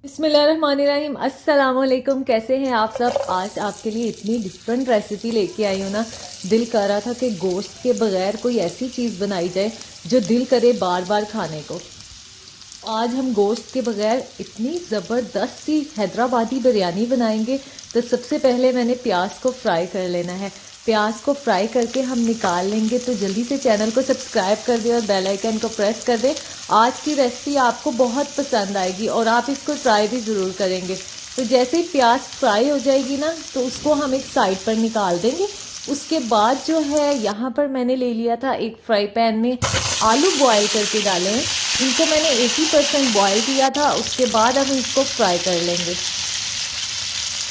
बिस्मिल्लाहिर्रहमानिर्रहीम। अस्सलाम वालेकुम। कैसे हैं आप सब? आज आपके लिए इतनी डिफरेंट रेसिपी लेके आई हूँ ना, दिल कर रहा था कि गोश्त के बगैर कोई ऐसी चीज़ बनाई जाए जो दिल करे बार बार खाने को। आज हम गोश्त के बगैर इतनी ज़बरदस्त सी हैदराबादी बिरयानी बनाएंगे। तो सबसे पहले मैंने प्याज को फ्राई कर लेना है। प्याज को फ्राई करके हम निकाल लेंगे। तो जल्दी से चैनल को सब्सक्राइब कर दें और बेल आइकन को प्रेस कर दें। आज की रेसिपी आपको बहुत पसंद आएगी और आप इसको ट्राई भी ज़रूर करेंगे। तो जैसे ही प्याज फ्राई हो जाएगी ना, तो उसको हम एक साइड पर निकाल देंगे। उसके बाद जो है, यहाँ पर मैंने ले लिया था एक फ्राई पैन में आलू बॉयल करके डाले हैं। इनको मैंने 80% बॉयल किया था। उसके बाद हम इसको फ्राई कर लेंगे।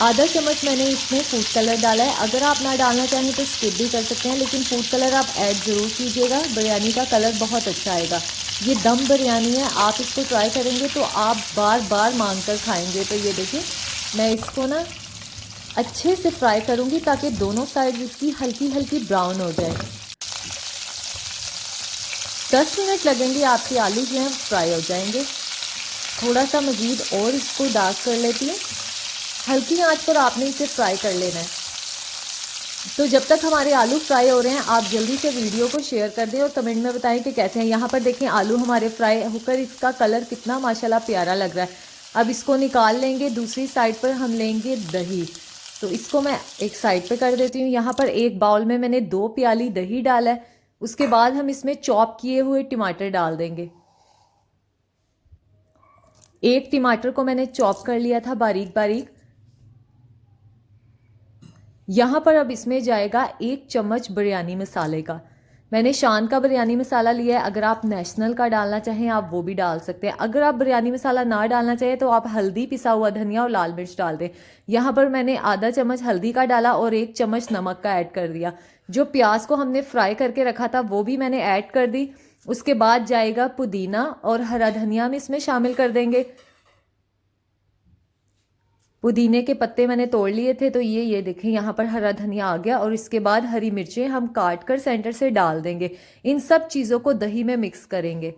आधा चम्मच मैंने इसमें फूड कलर डाला है। अगर आप ना डालना चाहें तो स्किप भी कर सकते हैं, लेकिन फूड कलर आप ऐड ज़रूर कीजिएगा। बिरयानी का कलर बहुत अच्छा आएगा। ये दम बिरयानी है, आप इसको ट्राई करेंगे तो आप बार बार मांग कर खाएँगे। तो ये देखिए, मैं इसको ना अच्छे से फ्राई करूँगी ताकि दोनों साइड इसकी हल्की हल्की ब्राउन हो जाए। 10 मिनट लगेंगे, आपके आलू जो हैं फ्राई हो जाएंगे। थोड़ा सा मज़ीद और इसको डार्क कर लेती हूँ। हल्की आंच पर आपने इसे फ्राई कर लेना है। तो जब तक हमारे आलू फ्राई हो रहे हैं, आप जल्दी से वीडियो को शेयर कर दें और कमेंट में बताएं कि कैसे हैं। यहाँ पर देखें, आलू हमारे फ्राई होकर इसका कलर कितना माशाल्लाह प्यारा लग रहा है। अब इसको निकाल लेंगे। दूसरी साइड पर हम लेंगे दही। तो इसको मैं एक साइड पे कर देती हूँ। यहाँ पर एक बाउल में मैंने 2 प्याली दही डाला है। उसके बाद हम इसमें चॉप किए हुए टमाटर डाल देंगे। एक टमाटर को मैंने चॉप कर लिया था बारीक बारीक। यहाँ पर अब इसमें जाएगा 1 चम्मच बिरयानी मसाले का। मैंने शान का बिरयानी मसाला लिया है। अगर आप नेशनल का डालना चाहें आप वो भी डाल सकते हैं। अगर आप बिरयानी मसाला ना डालना चाहें तो आप हल्दी, पिसा हुआ धनिया और लाल मिर्च डाल दें। यहाँ पर मैंने आधा चम्मच हल्दी का डाला और 1 चम्मच नमक का ऐड कर दिया। जो प्याज को हमने फ्राई करके रखा था वो भी मैंने ऐड कर दी। उसके बाद जाएगा पुदीना और हरा धनिया हम इसमें शामिल कर देंगे। पुदीने के पत्ते मैंने तोड़ लिए थे, तो ये देखें, यहाँ पर हरा धनिया आ गया। और इसके बाद हरी मिर्चें हम काट कर सेंटर से डाल देंगे। इन सब चीज़ों को दही में मिक्स करेंगे।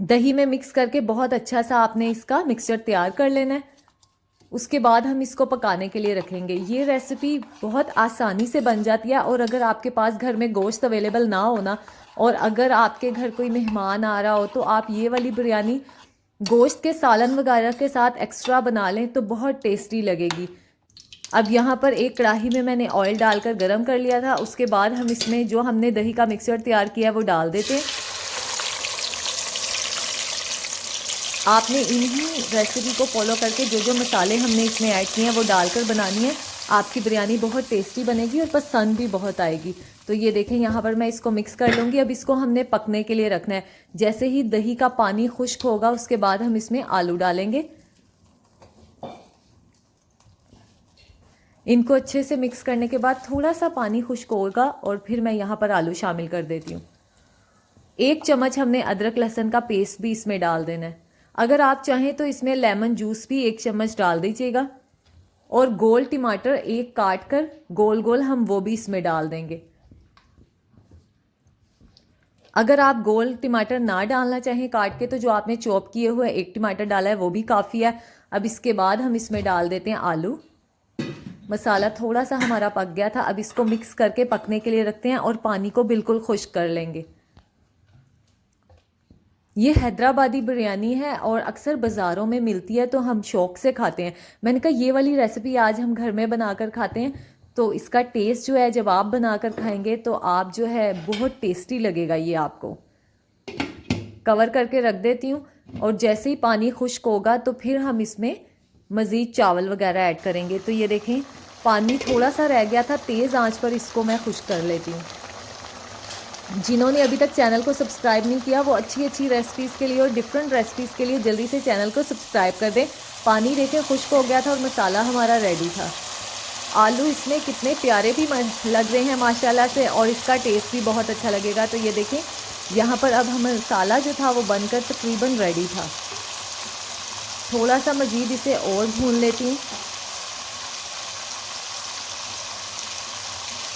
दही में मिक्स करके बहुत अच्छा सा आपने इसका मिक्सचर तैयार कर लेना है। उसके बाद हम इसको पकाने के लिए रखेंगे। ये रेसिपी बहुत आसानी से बन जाती है। और अगर आपके पास घर में गोश्त अवेलेबल ना हो ना, और अगर आपके घर कोई मेहमान आ रहा हो, तो आप ये वाली बिरयानी गोश्त के सालन वगैरह के साथ एक्स्ट्रा बना लें तो बहुत टेस्टी लगेगी। अब यहाँ पर एक कढ़ाई में मैंने ऑयल डालकर गरम कर लिया था। उसके बाद हम इसमें जो हमने दही का मिक्सचर तैयार किया है वो डाल देते हैं। आपने इन्हीं रेसिपी को फॉलो करके जो जो मसाले हमने इसमें ऐड किए हैं वो डालकर बनानी है। आपकी बिरयानी बहुत टेस्टी बनेगी और पसंद भी बहुत आएगी। तो ये देखें, यहाँ पर मैं इसको मिक्स कर लूँगी। अब इसको हमने पकने के लिए रखना है। जैसे ही दही का पानी खुश्क होगा, उसके बाद हम इसमें आलू डालेंगे। इनको अच्छे से मिक्स करने के बाद थोड़ा सा पानी खुश्क होगा और फिर मैं यहाँ पर आलू शामिल कर देती हूँ। 1 चम्मच हमने अदरक लहसुन का पेस्ट भी इसमें डाल देना है। अगर आप चाहें तो इसमें लेमन जूस भी 1 चम्मच डाल दीजिएगा। और गोल टमाटर एक काट कर गोल गोल हम वो भी इसमें डाल देंगे। अगर आप गोल टमाटर ना डालना चाहें काट के, तो जो आपने चॉप किए हुए 1 टमाटर डाला है वो भी काफ़ी है। अब इसके बाद हम इसमें डाल देते हैं आलू। मसाला थोड़ा सा हमारा पक गया था। अब इसको मिक्स करके पकने के लिए रखते हैं और पानी को बिल्कुल खुश्क कर लेंगे। ये हैदराबादी बिरयानी है और अक्सर बाज़ारों में मिलती है, तो हम शौक़ से खाते हैं। मैंने कहा ये वाली रेसिपी आज हम घर में बनाकर खाते हैं, तो इसका टेस्ट जो है जब आप बनाकर खाएंगे तो आप जो है बहुत टेस्टी लगेगा ये आपको। कवर करके रख देती हूँ। और जैसे ही पानी खुश्क होगा तो फिर हम इसमें मज़ीद चावल वगैरह ऐड करेंगे। तो ये देखें, पानी थोड़ा सा रह गया था। तेज़ आंच पर इसको मैं खुश्क कर लेती हूँ। जिन्होंने अभी तक चैनल को सब्सक्राइब नहीं किया, वो अच्छी अच्छी रेसिपीज़ के लिए और डिफरेंट रेसिपीज़ के लिए जल्दी से चैनल को सब्सक्राइब कर दें। पानी देखें खुश्क हो गया था और मसाला हमारा रेडी था। आलू इसमें कितने प्यारे भी लग रहे हैं माशाल्लाह से, और इसका टेस्ट भी बहुत अच्छा लगेगा। तो ये देखें, यहाँ पर अब हम मसाला जो था वो बनकर तकरीबन रेडी था। थोड़ा सा मज़ीद इसे और भून लेती हूँ।